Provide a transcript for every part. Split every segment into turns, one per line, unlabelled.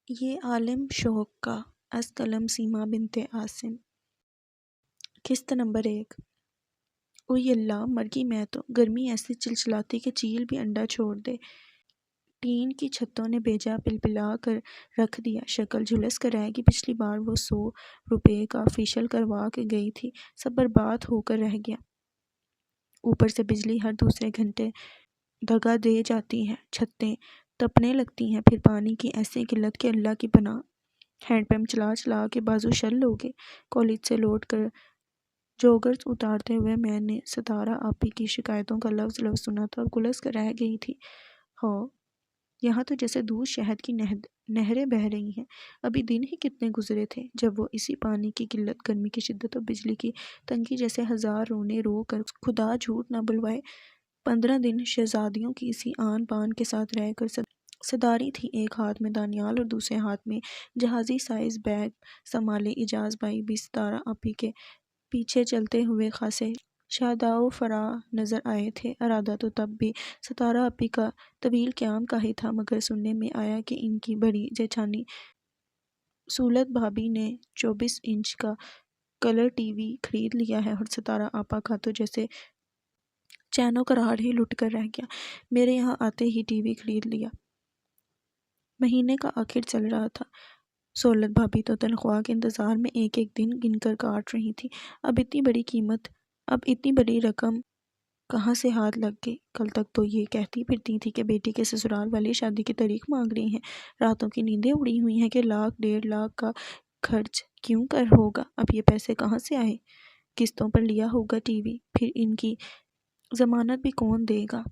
یہ عالم شوق کا از قلم سیما بنت عاصم۔ قسط نمبر 1۔ اوئی اللہ مر گئی میں تو، گرمی ایسی چلچلاتی کہ چیل بھی انڈا چھوڑ دے۔ ٹین کی چھتوں نے بھیجا پلپلا کر رکھ دیا، شکل جھلس کر رہ گئی۔ پچھلی بار وہ 100 روپے کا فیشل کروا کے گئی تھی، سب برباد ہو کر رہ گیا۔ اوپر سے بجلی ہر دوسرے گھنٹے دگا دے جاتی ہے، چھتیں تپنے لگتی ہیں، پھر پانی کی ایسی قلت کہ اللہ کی پناہ۔ ہینڈ پمپ چلا چلا کے بازو شل ہو گئے۔ کالج سے لوٹ کر جوگرز اتارتے ہوئے میں نے ستارہ آپی کی شکایتوں کا لفظ لفظ سنا تھا اور گلس کر رہ گئی تھی۔ ہاں، یہاں تو جیسے دودھ شہد کی نہریں بہہ رہی ہیں۔ ابھی دن ہی کتنے گزرے تھے جب وہ اسی پانی کی قلت، گرمی کی شدت اور بجلی کی تنگی جیسے ہزار رونے رو کر خدا جھوٹ نہ بلوائے 15 دن شہزادیوں کی اسی آن بان کے ساتھ رہ کر صداری تھی۔ ایک ہاتھ میں دانیال اور دوسرے ہاتھ میں جہازی سائز بیگ سنبھالے اعجاز بھائی بھی ستارہ آپی کے پیچھے چلتے ہوئے خاصے شاداب و فراں نظر آئے تھے۔ ارادہ تو تب بھی ستارہ آپی کا طویل قیام کا ہی تھا، مگر سننے میں آیا کہ ان کی بڑی جیٹھانی سولت بھابی نے 24 انچ کا کلر ٹی وی خرید لیا ہے اور ستارہ آپا کا تو جیسے چین و قرار ہی لٹ کر رہ گیا۔ میرے یہاں آتے ہی ٹی وی خرید لیا۔ مہینے کا آخر چل رہا تھا، سولت بھابی تو تنخواہ کے انتظار میں ایک ایک دن گن کر کاٹ رہی تھی۔ اب اتنی بڑی رقم کہاں سے ہاتھ لگ گئی؟ کل تک تو یہ کہتی پھرتی تھی کہ بیٹی کے سسرال والے شادی کی تاریخ مانگ رہے ہیں، راتوں کی نیندیں اڑی ہوئی ہیں کہ 1,00,000 1,50,000 کا خرچ کیوں کر ہوگا۔ اب یہ پیسے کہاں سے آئے؟ قسطوں پر لیا ہوگا ٹی وی، پھر ان کی ضمانت بھی کون دے گا؟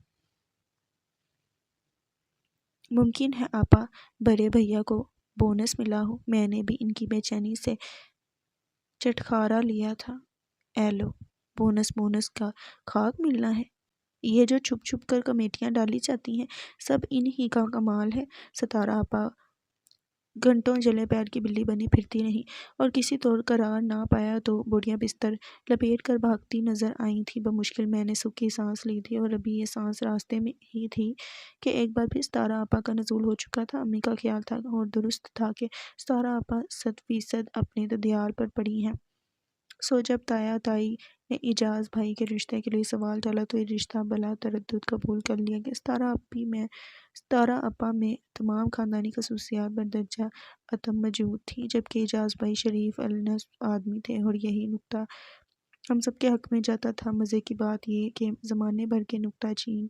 ممکن ہے آپا بڑے بھیا کو بونس ملا ہو۔ میں نے بھی ان کی بے چینی سے چٹخارا لیا تھا۔ اے لو، بونس کا خاک ملنا ہے۔ یہ جو چھپ چھپ کر کمیٹیاں ڈالی جاتی ہیں، سب ان ہی کا کمال ہے۔ ستارہ آپا گھنٹوں جلے پیر کی بلی بنی پھرتی رہیں اور کسی طور قرار نہ پایا تو بوڑیاں بستر لپیٹ کر بھاگتی نظر آئی تھیں۔ بمشکل میں نے سکھ کی سانس لی تھی اور ابھی یہ سانس راستے میں ہی تھی کہ ایک بار پھر ستارہ آپا کا نزول ہو چکا تھا۔ امی کا خیال تھا اور درست تھا کہ ستارہ آپا 100% اپنے ددیال پر پڑی ہیں۔ سو جب تایا تائی نے اعجاز بھائی کے رشتے کے لیے سوال ڈالا تو یہ رشتہ بلا تردد قبول کر لیا گیا۔ ستارہ آپا میں تمام خاندانی خصوصیات بندرجہ اتم موجود تھیں، جبکہ اعجاز بھائی شریف النسب آدمی تھے اور یہی نکتہ ہم سب کے حق میں جاتا تھا۔ مزے کی بات یہ کہ زمانے بھر کے نکتہ چین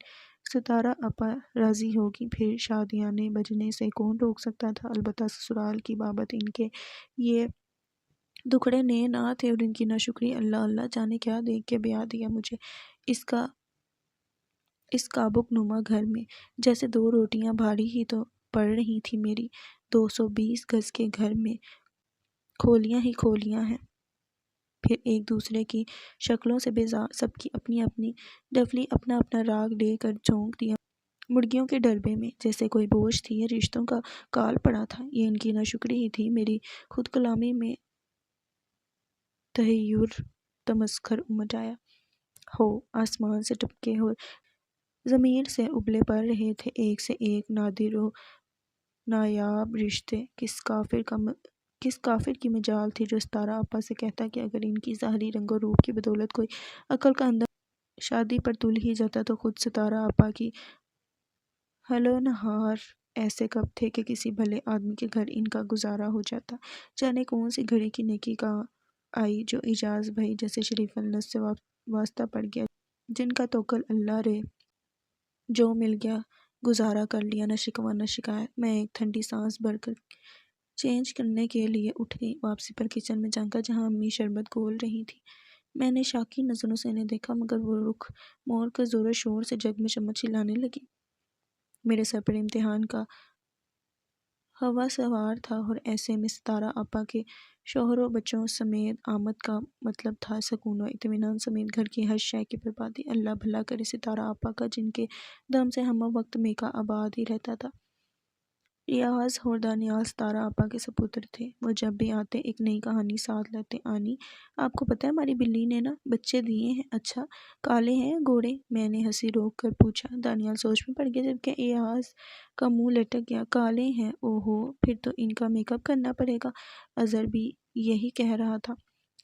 ستارہ آپا راضی ہوگی، پھر شادیانے بجنے سے کون روک سکتا تھا؟ البتہ سسرال کی بابت ان کے یہ دکھڑے نئے نہ تھے اور ان کی ناشکری اللہ جانے کیا دیکھ کے بیاہ دیا مجھے اس کابک نما گھر میں، جیسے 2 روٹیاں بھاری ہی تو پڑ رہی تھیں میری 220 گز کے گھر میں، کھولیاں ہی کھولیاں ہیں، پھر ایک دوسرے کی شکلوں سے بیزار، سب کی اپنی اپنی ڈفلی، اپنا اپنا راگ لے کر جھونک دیا مرغیوں کے ڈربے میں، جیسے کوئی بوجھ تھی یا رشتوں کا کال پڑا تھا۔ یہ ان کی ناشکری ہی تھی۔ میری خود کلامی میں تحیر تمسخر امڈ آیا۔ ہو آسمان سے ٹپکے اور ضمیر سے ابلے پڑ رہے تھے ایک سے ایک نادر و نایاب رشتے۔ کس کافر کی مجال تھی جو ستارہ آپا سے کہتا کہ اگر ان کی ظاہری رنگ و روپ کی بدولت کوئی عقل کا اندھا شادی پر تل ہی جاتا تو خود ستارہ آپا کی حل و نہار ایسے کب تھے کہ کسی بھلے آدمی کے گھر ان کا گزارا ہو جاتا۔ جانے کون سی گھڑی کی نیکی کا آئی جو اعجاز بھائی جیسے شریف النسب سے واسطہ پڑ گیا، جن کا توکل اللہ رے، جو مل گیا گزارا کر لیا، نہ شکوہ نہ شکایت۔ میں ایک ٹھنڈی سانس بھر کر چینج کرنے کے لیے اٹھ گئی۔ واپسی پر کچن میں جھانکا جہاں امی شربت گھول رہی تھیں۔ میں نے شاکی نظروں سے انہیں دیکھا، مگر وہ رخ موڑ کر زور و شور سے جگ میں چمچ ہلانے لگی۔ میرے سر پر امتحان کا ہوا سوار تھا اور ایسے میں ستارہ آپا کے شوہر و بچوں سمیت آمد کا مطلب تھا سکون و اطمینان سمیت گھر کی ہر شے کی بربادی۔ اللہ بھلا کرے ستارہ آپا کا، جن کے دم سے ہمہ وقت میکا آباد ہی رہتا تھا۔ ریاض اور دانیال ستارہ آپا کے سپوتر تھے۔ وہ جب بھی آتے ایک نئی کہانی ساتھ لاتے۔ آنی، آپ کو پتہ ہے ہماری بلی نے نا بچے دیے ہیں۔ اچھا، کالے ہیں یا گورے؟ میں نے ہنسی روک کر پوچھا۔ دانیال سوچ میں پڑ گیا جبکہ ریاض کا منہ لٹک گیا۔ کالے ہیں؟ اوہو، پھر تو ان کا میک اپ کرنا پڑے گا۔ اظہر بھی یہی کہہ رہا تھا۔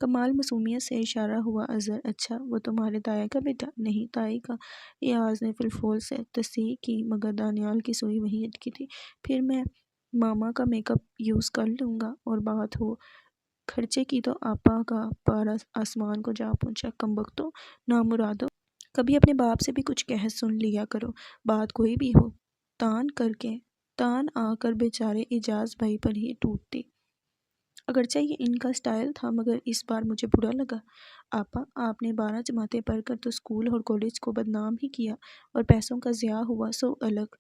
کمال معصومیت سے اشارہ ہوا۔ اظہر، اچھا وہ تمہارے تایا کا بیٹا؟ نہیں، تائی کا۔ ریاض نے فی الفور سے تصحیح کی مگر دانیال کی سوئی وہیں اٹکی تھی۔ پھر میں ماما کا میک اپ یوز کر لوں گا، اور بات ہو خرچے کی تو آپا کا پارا آسمان کو جا پہنچا۔ کمبختو، نامرادو، کبھی اپنے باپ سے بھی کچھ کہہ سن لیا کرو، بات کوئی بھی ہو۔ تان آ کر بیچارے اعجاز بھائی پر ہی ٹوٹتی۔ اگرچہ یہ ان کا سٹائل تھا مگر اس بار مجھے برا لگا۔ آپا، آپ نے 12 جماعتیں پڑھ کر تو اسکول اور کالج کو بدنام ہی کیا، اور پیسوں کا ضیاع ہوا سو الگ۔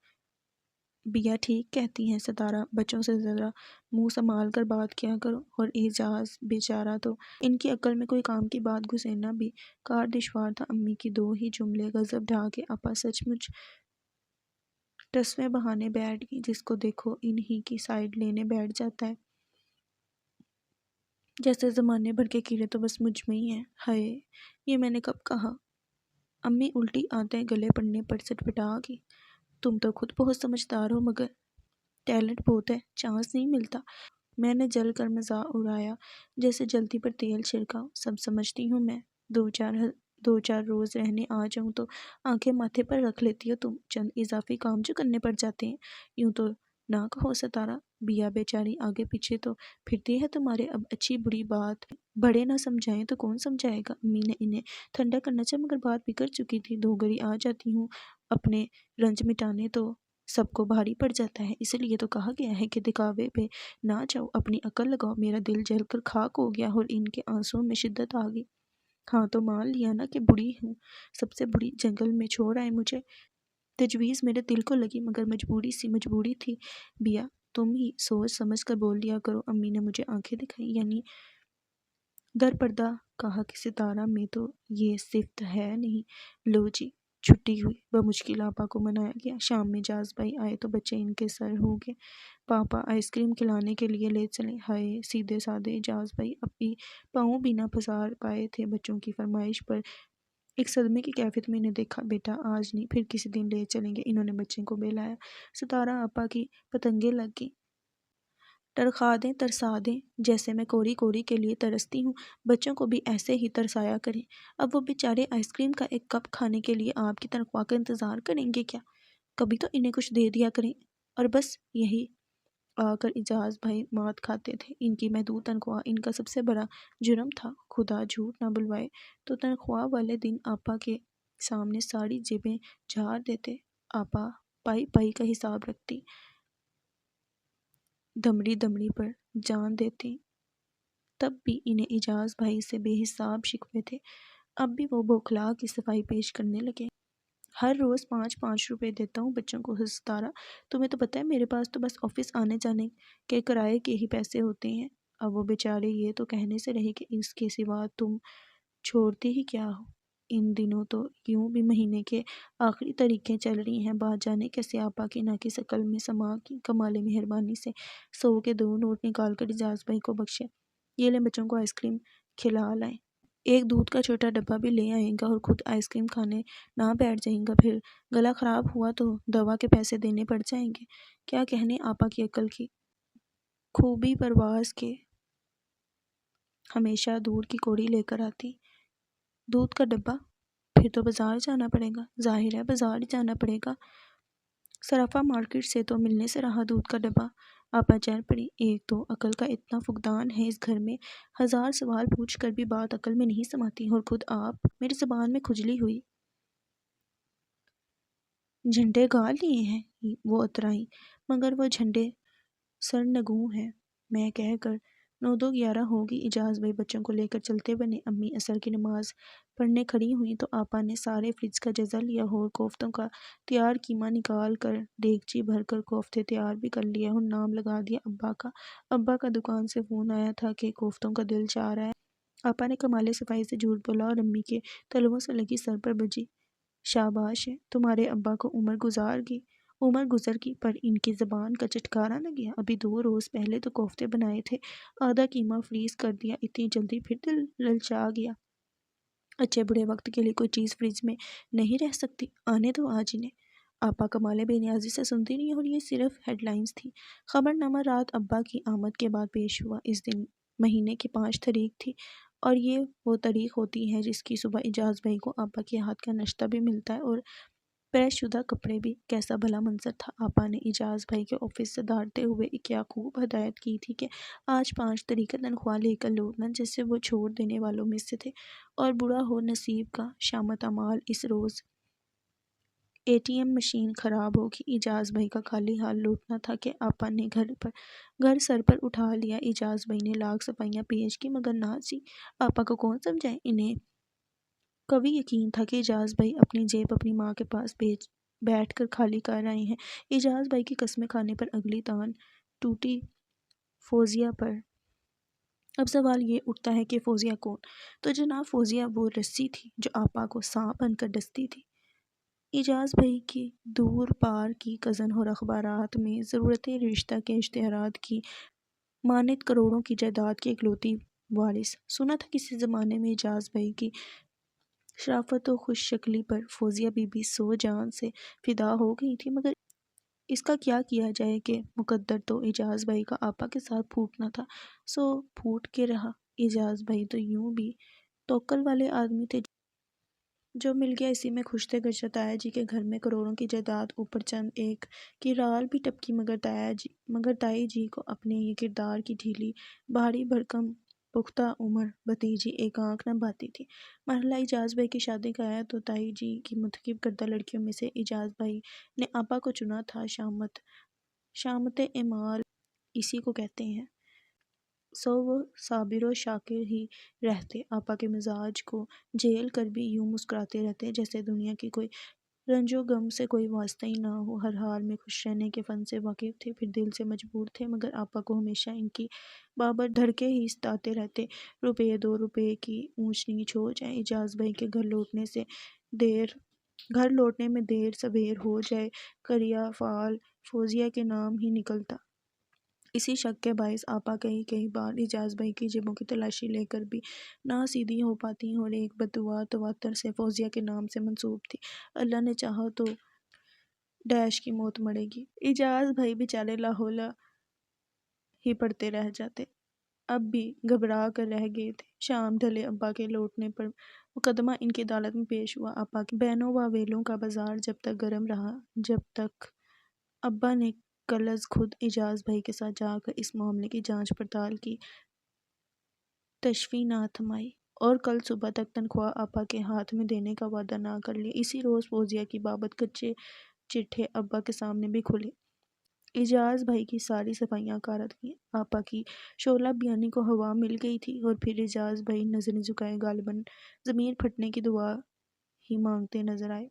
بیا ٹھیک کہتی ہیں ستارہ، بچوں سے ذرا منہ سنبھال کر بات کیا کرو۔ اور اعجاز بیچارہ تو، ان کی عقل میں کوئی کام کی بات گھسیٹنا بھی کار دشوار تھا۔ امی کی دو ہی جملے غضب ڈھا کے آپا سچ مچ ٹسویں بہانے بیٹھ گئی۔ جس کو دیکھو ان ہی کی سائیڈ لینے بیٹھ جاتا ہے، جیسے زمانے بھر کے کیڑے تو بس مجھ میں ہی ہیں۔ ہائے، یہ میں نے کب کہا؟ امی الٹی آتے گلے پڑنے پر سٹپٹا گئی۔ تم تو خود بہت سمجھدار ہو مگر ٹیلنٹ بہت ہے، چانس نہیں ملتا۔ میں نے جل کر مزاح اڑایا، جیسے جلتی پر تیل چھڑکا۔ سب سمجھتی ہوں میں، دو چار روز رہنے آ جاؤں تو آنکھیں ماتھے پر رکھ لیتی ہو تم، چند اضافی کام جو کرنے پڑ جاتے ہیں۔ یوں تو نہ کہو ستارہ، بیا بیچاری آگے پیچھے تو پھرتی ہے تمہارے۔ اب اچھی بری بات بڑے نہ سمجھائیں تو کون سمجھائے گا؟ امی نے انہیں ٹھنڈا کرنا چاہا مگر بات بگڑ چکی تھی۔ 2 گھڑی آ جاتی ہوں اپنے رنج مٹانے تو سب کو بھاری پڑ جاتا ہے، اس لیے تو کہا گیا ہے کہ دکھاوے پہ نہ جاؤ، اپنی عقل لگاؤ۔ میرا دل جل کر خاک ہو گیا اور ان کے آنسوؤں میں شدت آ گئی۔ ہاں تو مان لیا نا کہ بڑی ہوں، سب سے بڑی، جنگل میں چھوڑ آئے مجھے۔ تجویز میرے دل کو لگی مگر مجبوری تھی۔ بیا، تم ہی سوچ سمجھ کر بول لیا کرو۔ امی نے مجھے آنکھیں دکھائی، یعنی در پردہ کہا کہ ستارہ میں تو یہ صفت ہے نہیں۔ لو جی، چھٹی ہوئی۔ بمشکل آپا کو منایا گیا۔ شام میں اعجاز بھائی آئے تو بچے ان کے سر ہو گئے۔ پاپا آئس کریم کھلانے کے لیے لے چلے۔ ہائے، سیدھے سادے اعجاز بھائی اپنی پاؤں بھی نہ پسار پائے تھے بچوں کی فرمائش پر۔ ایک صدمے کی کیفیت میں انہیں دیکھا۔ بیٹا آج نہیں، پھر کسی دن لے چلیں گے۔ انہوں نے بچے کو بہلایا۔ ستارہ آپا کی پتنگیں لگ گئیں۔ ٹرخا دیں، ترسا دیں، جیسے میں کوری کوری کے لیے ترستی ہوں، بچوں کو بھی ایسے ہی ترسایا کریں۔ اب وہ بیچارے آئس کریم کا ایک کپ کھانے کے لیے آپ کی تنخواہ کا انتظار کریں گے کیا؟ کبھی تو انہیں کچھ دے دیا کریں۔ اور بس یہی آ کر اعجاز بھائی مات کھاتے تھے۔ ان کی محدود تنخواہ ان کا سب سے بڑا جرم تھا۔ خدا جھوٹ نہ بلوائے تو تنخواہ والے دن آپا کے سامنے ساری جیبیں جھاڑ دیتے۔ آپا پائی پائی کا حساب رکھتی، دمڑی پر جان دیتی۔ تب بھی انہیں اعجاز بھائی سے بے حساب شکوے تھے۔ اب بھی وہ بوکھلا کی صفائی پیش کرنے لگے۔ ہر روز 5 روپے دیتا ہوں بچوں کو۔ ستارہ، تمہیں تو پتہ ہے میرے پاس تو بس آفس آنے جانے کے کرائے کے ہی پیسے ہوتے ہیں۔ اب وہ بیچارے یہ تو کہنے سے رہے کہ اس کے سوا تم چھوڑتی ہی کیا ہو۔ ان دنوں تو یوں بھی مہینے کے آخری طریقیں چل رہی ہیں۔ بات جانے کیسے آپا کی ناقص عقل میں سما کی۔ کمال مہربانی سے 100 کے 2 نوٹ نکال کر اعجاز بھائی کو بخشے۔ یہ لیں بچوں کو آئس کریم کھلا لائیں، ایک دودھ کا چھوٹا ڈبہ بھی لے آئیں گا اور خود آئس کریم کھانے نہ بیٹھ جائیں گا۔ پھر گلا خراب ہوا تو دوا کے پیسے دینے پڑ جائیں گے۔ کیا کہنے آپا کی عقل کی خوبی پرواز کے ہمیشہ دودھ کی کوڑی لے کر آتی۔ دودھ کا ڈبہ؟ پھر تو بازار جانا پڑے گا۔ ظاہر ہے بازار ہی جانا پڑے گا، صرافہ مارکیٹ سے تو ملنے سے رہا دودھ کا ڈبہ۔ آپا چل پڑی۔ ایک تو عقل کا اتنا فقدان ہے اس گھر میں، 1000 سوال پوچھ کر بھی بات عقل میں نہیں سماتی۔ اور خود آپ، میری زبان میں کھجلی ہوئی۔ جھنڈے گاڑ لیے ہیں؟ وہ اترائیں، مگر وہ جھنڈے سرنگوں ہیں، میں کہہ کر 9 2 11 ہو گئی۔ اعجاز بھائی بچوں کو لے کر چلتے بنے۔ امی عصر کی نماز پڑھنے کھڑی ہوئیں تو آپا نے سارے فریج کا جائزہ لیا اور کوفتوں کا تیار قیمہ نکال کر دیگچی بھر کر کوفتے تیار بھی کر لیے اور نام لگا دیا ابا کا۔ ابا کا دکان سے فون آیا تھا کہ کوفتوں کا دل چاہ رہا ہے۔ آپا نے کمال صفائی سے جھوٹ بولا اور امی کے تلووں سے لگی سر پر بجی۔ شاباش ہے، تمہارے ابا کو عمر گزار گئی عمر گزر کی پر ان کی زبان کا چٹکارا نہ گیا۔ ابھی 2 روز پہلے تو کوفتے بنائے تھے، آدھا قیمہ فریز کر دیا، اتنی جلدی پھر دل للچا گیا۔ اچھے برے وقت کے لیے کوئی چیز فریج میں نہیں رہ سکتی، آنے دو آج انہیں۔ آپا کمال بے نیازی سے سنتی نہیں اور یہ صرف ہیڈ لائنز تھی۔ خبر نامہ رات ابا کی آمد کے بعد پیش ہوا۔ اس دن مہینے کی 5 تاریخ تھی اور یہ وہ تاریخ ہوتی ہے جس کی صبح اجاز بھائی کو آپا کے ہاتھ کا ناشتہ بھی ملتا ہے اور پریس شدہ کپڑے بھی۔ کیسا بھلا منظر تھا۔ آپا نے اجاز بھائی کے آفس سے دھاڑتے ہوئے کیا خوب ہدایت کی تھی کہ آج 5 تاریخ کا تنخواہ لے کر لوٹنا، جیسے وہ چھوڑ دینے والوں میں سے تھے، اور برا ہو نصیب کا شامت اعمال اس روز ATM مشین خراب ہوگی۔ اجاز بھائی کا خالی ہاتھ لوٹنا تھا کہ آپا نے گھر سر پر اٹھا لیا۔ اجاز بھائی نے لاکھ صفائیاں پیش کی مگر نہ جی۔ آپا کو کون سمجھائے؟ انہیں کبھی یقین تھا کہ اجاز بھائی اپنی جیب اپنی ماں کے پاس بیٹھ کر خالی کر رہے ہیں۔ اجاز بھائی کی قسمیں کھانے پر اگلی تان ٹوٹی فوزیہ پر۔ اب سوال یہ اٹھتا ہے کہ فوزیہ کون؟ تو جناب فوزیہ وہ رسی تھی جو آپا کو سانپ بن کر ڈستی تھی۔ اجاز بھائی کی دور پار کی کزن اور اخبارات میں ضرورت رشتہ کے اشتہارات کی مانند کروڑوں کی جائیداد کی اکلوتی وارث۔ سنا تھا کسی زمانے میں اجاز بھائی کی شرافت و خوش شکلی پر فوزیہ بی بی 100 جان سے فدا ہو گئی تھی، مگر اس کا کیا کیا جائے کہ مقدر تو اجاز بھائی کا آپا کے ساتھ پھوٹنا تھا، سو پھوٹ کے رہا۔ اجاز بھائی تو یوں بھی توکل والے آدمی تھے، جو مل گیا اسی میں خوش تھے۔ گرچہ تایا جی کے گھر میں کروڑوں کی جائیداد، اوپر چند ایک کی رال بھی ٹپکی، مگر تائی جی کو اپنے یہ کردار کی ڈھیلی بھاری بھرکم پختہ عمر بھتیجی ایک آنکھ نہ بھاتی تھی۔ مرحلہ اجاز بھائی کی شادی کا آیا تو تائی جی کی منتخب کردہ لڑکیوں میں سے اجاز بھائی نے آپا کو چنا تھا۔ شامت اعمال اسی کو کہتے ہیں، سو وہ صابر و شاکر ہی رہتے، آپا کے مزاج کو جھیل کر بھی یوں مسکراتے رہتے جیسے دنیا کی کوئی رنج و غم سے کوئی واسطہ ہی نہ ہو۔ ہر حال میں خوش رہنے کے فن سے واقف تھے، پھر دل سے مجبور تھے، مگر آپا کو ہمیشہ ان کی بابت دھڑکے ہی ستاتے رہتے۔ روپے 2 روپے کی اونچ نیچ ہو جائے، اجاز بھائی کے گھر لوٹنے میں دیر سویر ہو جائے، کریا فال فوزیہ کے نام ہی نکلتا۔ اسی شک کے باعث آپا کئی بار اجاز بھائی کی جیبوں کی تلاشی لے کر بھی نہ سیدھی ہو پاتی، اور ایک بددعا تواتر سے فوزیہ کے نام سے منسوب تھی۔ اللہ نے چاہا تو ڈیش کی موت مرے گی۔ اجاز بھائی بیچارے لاحولہ ہی پڑھتے رہ جاتے، اب بھی گھبرا کر رہ گئے تھے۔ شام ڈھلے، ابا کے لوٹنے پر مقدمہ ان کی عدالت میں پیش ہوا۔ آپا کے بہنوں واویلوں کا بازار جب تک گرم رہا، جب تک ابا نے کلز خود اجاز بھائی کے ساتھ جا کر اس معاملے کی جانچ پڑتال کی تشفی نہ تھمائی، اور کل صبح تک تنخواہ آپا کے ہاتھ میں دینے کا وعدہ نہ کر لیا۔ اسی روز فوزیہ کی بابت کچے چٹھے ابا کے سامنے بھی کھلے۔ اجاز بھائی کی ساری صفائیاں غارت گئیں۔ آپا کی شعلہ بیانی کو ہوا مل گئی تھی، اور پھر اجاز بھائی نظریں جھکائے غالباً ضمیر پھٹنے کی دعا ہی مانگتے نظر آئے۔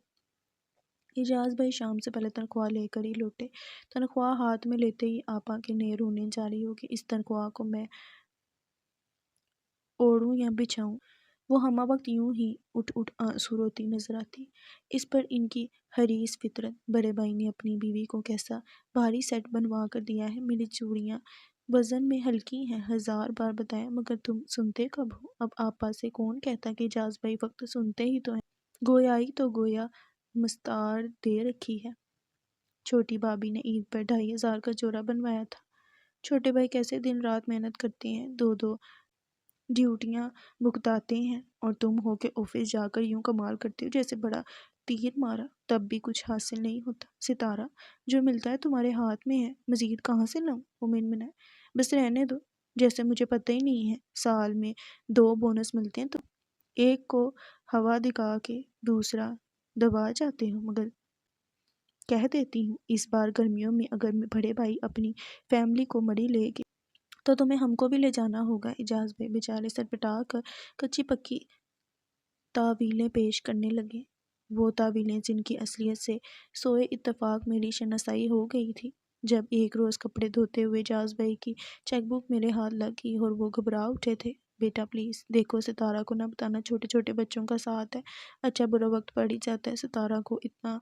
اجاز بھائی شام سے پہلے تنخواہ لے کر ہی لوٹے۔ تنخواہ ہاتھ میں لیتے ہی آپا کے نئے رونے جاری ہو گئے۔ اس تنخواہ کو میں اوڑھوں یا بچھاؤں؟ وہ ہمہ وقت یوں ہی اٹھ آنسو روتی نظر آتی۔ اس پر ان کی حریص فطرت۔ بڑے بھائی نے اپنی بیوی کو کیسا بھاری سیٹ بنوا کر دیا ہے، میری چوڑیاں وزن میں ہلکی ہیں، 1000 بار بتایا، مگر تم سنتے کب ہو؟ اب آپا سے کون کہتا کہ اجاز بھائی وقت سنتے ہی تو ہیں، گویائی تو گویا مستعار دے رکھی ہے۔ چھوٹی بھابھی نے عید پر 2500 کا جوڑا بنوایا تھا۔ چھوٹے بھائی کیسے دن رات محنت کرتے ہیں، 2 ڈیوٹیاں بھگتاتے ہیں، اور تم ہو کہ آفس جا کر یوں کمال کرتے ہو جیسے بڑا تیر مارا، تب بھی کچھ حاصل نہیں ہوتا۔ ستارہ، جو ملتا ہے تمہارے ہاتھ میں ہے، مزید کہاں سے لاؤں؟ وہ منمنائے۔ بس رہنے دو، جیسے مجھے پتہ ہی نہیں ہے۔ سال میں 2 بونس ملتے ہیں، تو ایک کو ہوا دکھا کے دوسرا دبا جاتے ہو، مگر کہہ دیتی ہوں اس بار گرمیوں میں اگر بڑے بھائی اپنی فیملی کو مری لے گے تو تمہیں ہم کو بھی لے جانا ہوگا۔ اجاز بھائی بیچارے سر پٹا کر کچی پکی تاویلیں پیش کرنے لگے، وہ تاویلیں جن کی اصلیت سے سوئے اتفاق میری شناسائی ہو گئی تھی جب ایک روز کپڑے دھوتے ہوئے اجاز بھائی کی چیک بک میرے ہاتھ لگ گئی اور وہ گھبرا اٹھے تھے۔ بیٹا پلیز دیکھو، ستارہ کو نہ بتانا، چھوٹے چھوٹے بچوں کا ساتھ ہے، اچھا برا وقت پڑ ہی جاتا ہے، ستارہ کو اتنا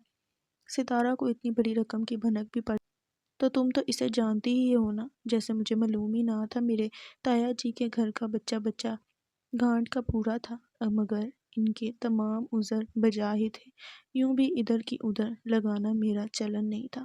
ستارہ کو اتنی بڑی رقم کی بھنک بھی پڑ تو تم تو اسے جانتی ہی ہو نا، جیسے مجھے معلوم ہی نہ تھا میرے تایا جی کے گھر کا بچہ بچہ گانٹ کا پورا تھا، مگر ان کے تمام عذر بجا ہی تھے، یوں بھی ادھر کی ادھر لگانا میرا چلن نہیں تھا۔